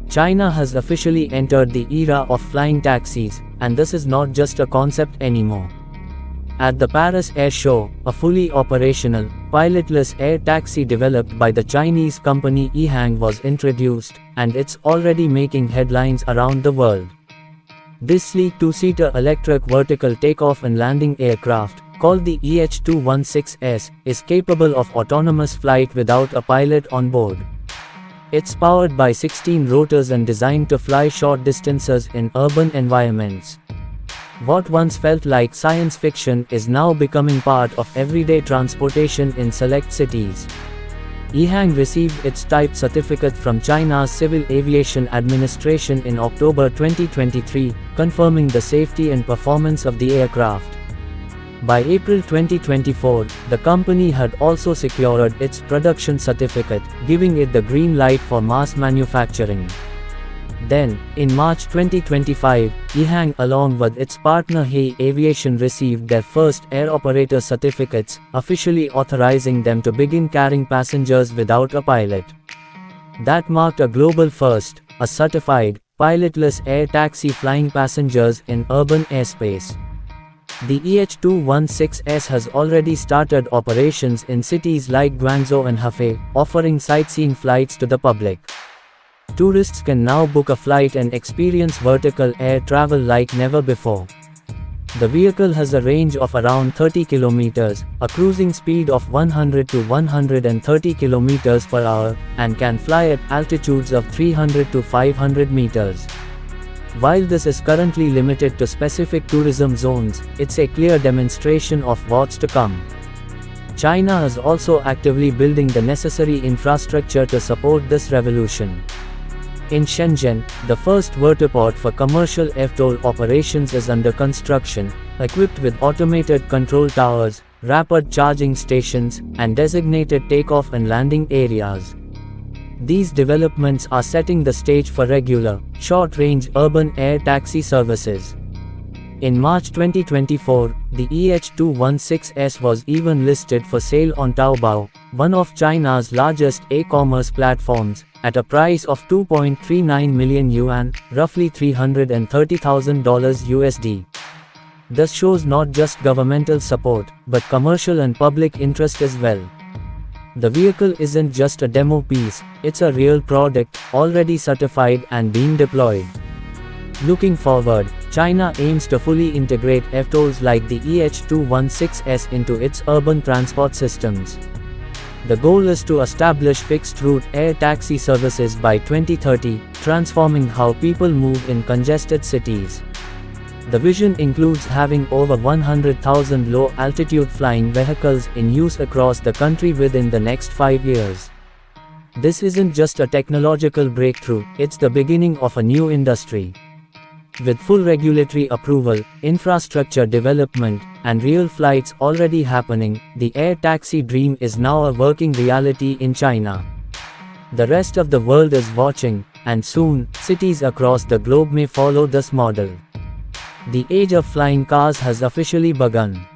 China has officially entered the era of flying taxis, and this is not just a concept anymore. At the Paris Air Show, a fully operational, pilotless air taxi developed by the Chinese company EHang was introduced, and it's already making headlines around the world. This sleek two-seater electric vertical takeoff and landing aircraft, called the EH216-S, is capable of autonomous flight without a pilot on board. It's powered by 16 rotors and designed to fly short distances in urban environments. What once felt like science fiction is now becoming part of everyday transportation in select cities. EHang received its type certificate from China's Civil Aviation Administration in October 2023, confirming the safety and performance of the aircraft. By April 2024, the company had also secured its production certificate, giving it the green light for mass manufacturing. Then, in March 2025, EHang along with its partner Hefei Aviation received their first air operator certificates, officially authorizing them to begin carrying passengers without a pilot. That marked a global first, a certified, pilotless air taxi flying passengers in urban airspace. The EH216-S has already started operations in cities like Guangzhou and Hefei, offering sightseeing flights to the public. Tourists can now book a flight and experience vertical air travel like never before. The vehicle has a range of around 30 kilometers, a cruising speed of 100 to 130 kilometers per hour, and can fly at altitudes of 300 to 500 meters. While this is currently limited to specific tourism zones, it's a clear demonstration of what's to come. China is also actively building the necessary infrastructure to support this revolution. In Shenzhen, the first vertiport for commercial eVTOL operations is under construction, equipped with automated control towers, rapid charging stations, and designated takeoff and landing areas. These developments are setting the stage for regular, short-range urban air taxi services. In March 2024, the EH216-S was even listed for sale on Taobao, one of China's largest e-commerce platforms, at a price of 2.39 million yuan, roughly $330,000 USD. This shows not just governmental support, but commercial and public interest as well. The vehicle isn't just a demo piece, it's a real product, already certified and being deployed. Looking forward, China aims to fully integrate eVTOLs like the EH216-S into its urban transport systems. The goal is to establish fixed-route air taxi services by 2030, transforming how people move in congested cities. The vision includes having over 100,000 low-altitude flying vehicles in use across the country within the next 5 years. This isn't just a technological breakthrough, it's the beginning of a new industry. With full regulatory approval, infrastructure development, and real flights already happening, the air taxi dream is now a working reality in China. The rest of the world is watching, and soon, cities across the globe may follow this model. The age of flying cars has officially begun.